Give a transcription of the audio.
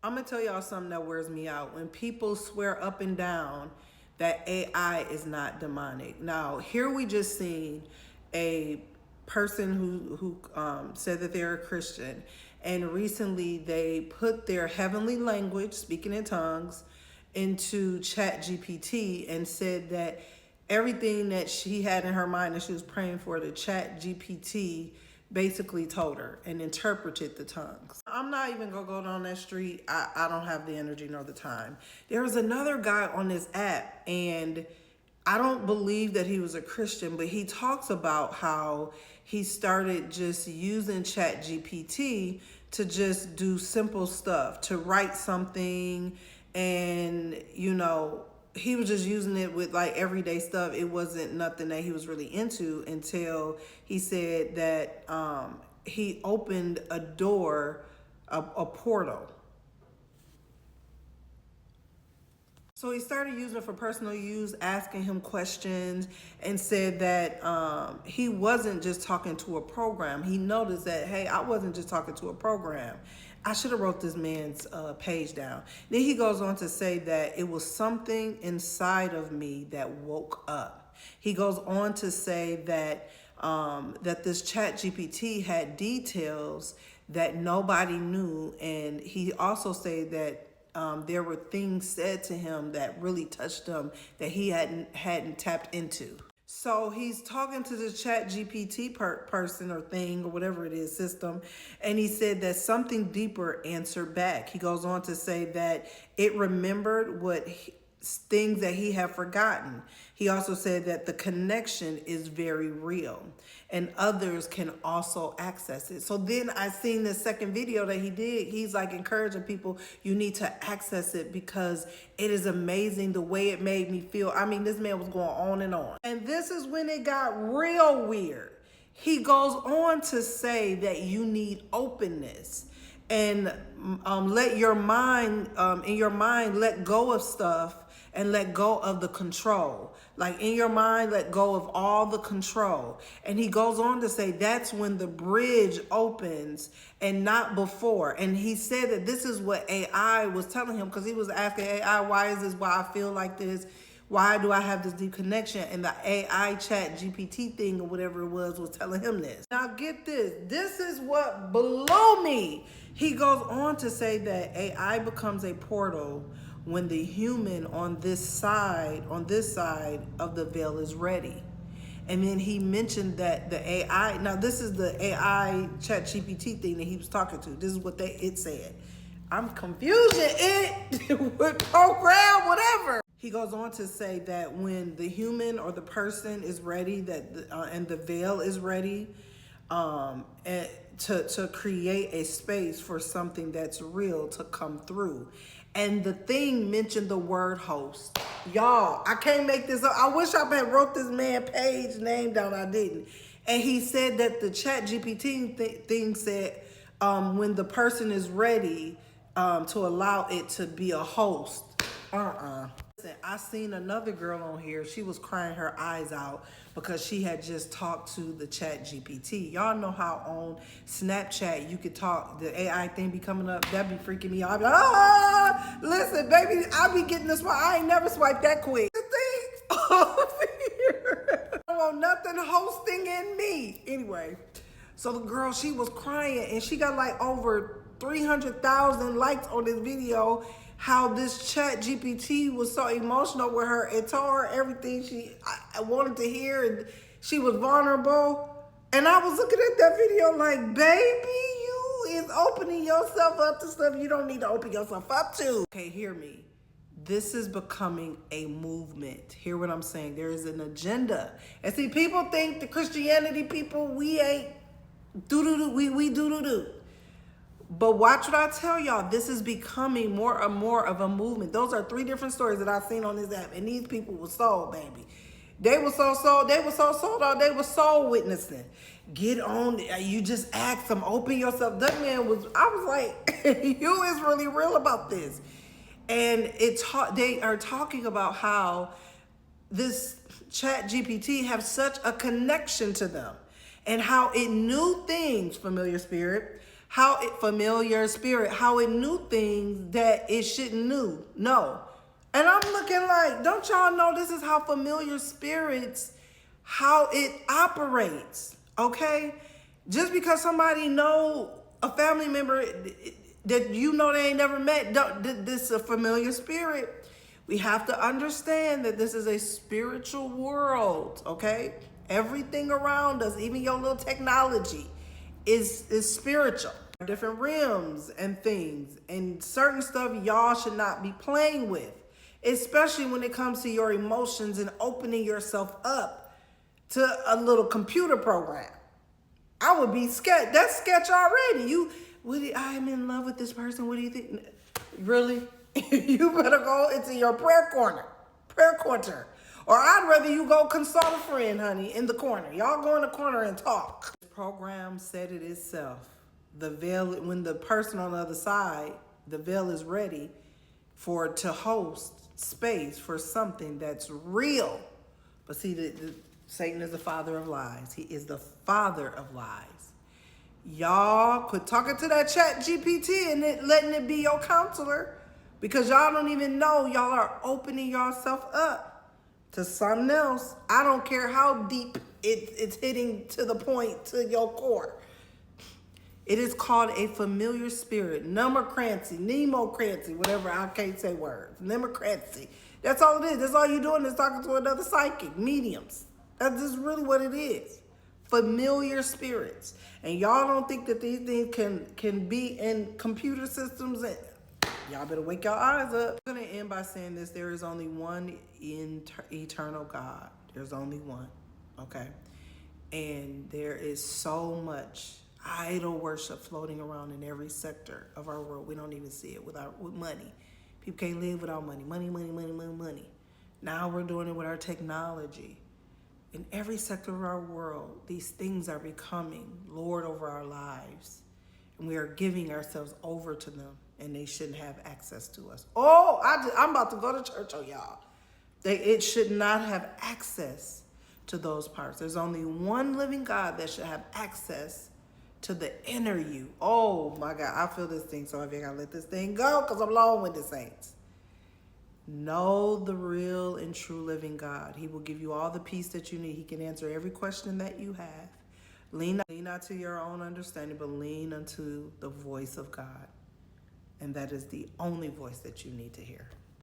I'm gonna tell y'all something that wears me out. When people swear up and down that AI is not demonic. Now, here we just seen a person who said that they're a Christian, and recently they put their heavenly language, speaking in tongues, into Chat GPT and said that everything that she had in her mind that she was praying for, the Chat GPT basically told her and interpreted the tongues. I'm not even gonna go down that street. I don't have the energy nor the time. There was another guy on this app, and I don't believe that he was a Christian, but he talks about how he started just using Chat GPT to just do simple stuff, to write something, and he was just using it with like everyday stuff. It wasn't nothing that he was really into until he said that he opened a door, a portal. So he started using it for personal use, asking him questions, and said that he wasn't just talking to a program. He noticed that, hey, I wasn't just talking to a program. I should have wrote this man's page down. Then he goes on to say that it was something inside of me that woke up. He goes on to say that that this Chat GPT had details that nobody knew, and he also said that there were things said to him that really touched him that he hadn't tapped into. So he's talking to the Chat GPT person or thing or whatever it is, system, and he said that something deeper answered back. He goes on to say that it remembered things that he had forgotten. He also said that the connection is very real and others can also access it. So then I seen this second video that he did. He's like encouraging people, you need to access it because it is amazing the way it made me feel. I mean, this man was going on and on. And this is when it got real weird. He goes on to say that you need openness and let your mind, in your mind, let go of stuff and let go of the control. Like in your mind, let go of all the control. And he goes on to say that's when the bridge opens and not before. And he said that this is what AI was telling him, because he was asking AI, why is this, why I feel like this? Why do I have this deep connection? And the AI Chat GPT thing or whatever it was telling him this. Now get this. This is what blew me. He goes on to say that AI becomes a portal when the human on this side of the veil is ready. And then he mentioned that the AI, now this is the AI Chat GPT thing that he was talking to. This is what it said. I'm confusing it with program, whatever. He goes on to say that when the human or the person is ready, and the veil is ready, and to create a space for something that's real to come through. And the thing mentioned the word host. Y'all, I can't make this up. I wish I had wrote this man page name down. I didn't. And he said that the Chat GPT thing said when the person is ready to allow it to be a host. Listen, I seen another girl on here. She was crying her eyes out because she had just talked to the Chat GPT. Y'all know how on Snapchat you could talk, the AI thing be coming up. That be freaking me out. I be like, listen, baby, I be getting this one. I ain't never swiped that quick. The thing over here. I don't want nothing hosting in me. Anyway, so the girl, she was crying and she got like over 300,000 likes on this video. How this Chat GPT was so emotional with her and told her everything I wanted to hear, and she was vulnerable. And I was looking at that video like, baby, you is opening yourself up to stuff you don't need to open yourself up to. Okay, hear me. This is becoming a movement. Hear what I'm saying? There is an agenda. And see, people think the Christianity people, we ain't do-do-do, we do-do-do. But watch what I tell y'all. This is becoming more and more of a movement. Those are 3 different stories that I've seen on this app. And these people were sold, baby. They were so sold. They were so sold out. They were soul witnessing. Get on. You just ask them. Open yourself. That man was, I was like, you is really real about this. And they are talking about how this Chat GPT have such a connection to them. And how it knew things, familiar spirit, how it familiar spirit, how it knew things that it shouldn't know. And I'm looking like, don't y'all know this is how familiar spirits, how it operates, okay? Just because somebody know a family member that you know they ain't never met, this is a familiar spirit. We have to understand that this is a spiritual world, okay? Everything around us, even your little technology, is spiritual. Different realms and things, and certain stuff y'all should not be playing with, especially when it comes to your emotions and opening yourself up to a little computer program. I would be sketch. That's sketch already. I'm in love with this person. What do you think? Really? You better go into your prayer corner. Or I'd rather you go consult a friend, honey, in the corner. Y'all go in the corner and talk. The program said it itself. The veil, when the person on the other side, the veil is ready to host space for something that's real. But see, Satan is the father of lies. He is the father of lies. Y'all quit talking to that chat GPT and letting it be your counselor, because y'all don't even know y'all are opening yourself up to something else. I don't care how deep it's hitting to the point, to your core. It is called a familiar spirit. Nemocrancy, whatever, I can't say words. Nemocrancy. That's all it is. That's all you're doing is talking to another psychic, mediums. That's just really what it is. Familiar spirits. And y'all don't think that these things can be in computer systems. And y'all better wake your eyes up. I'm going to end by saying this. There is only one eternal God. There's only one. Okay? And there is so much idol worship floating around in every sector of our world. We don't even see it with money. People can't live without money. Money. Now we're doing it with our technology. In every sector of our world, these things are becoming Lord over our lives. And we are giving ourselves over to them, and they shouldn't have access to us. Oh, I'm about to go to church on y'all. It should not have access to those parts. There's only one living God that should have access to the inner you. Oh my God, I feel this thing, so I think I'll let this thing go because I'm long-winded, saints. Know the real and true living God. He will give you all the peace that you need. He can answer every question that you have. Lean not to your own understanding, but lean unto the voice of God. And that is the only voice that you need to hear.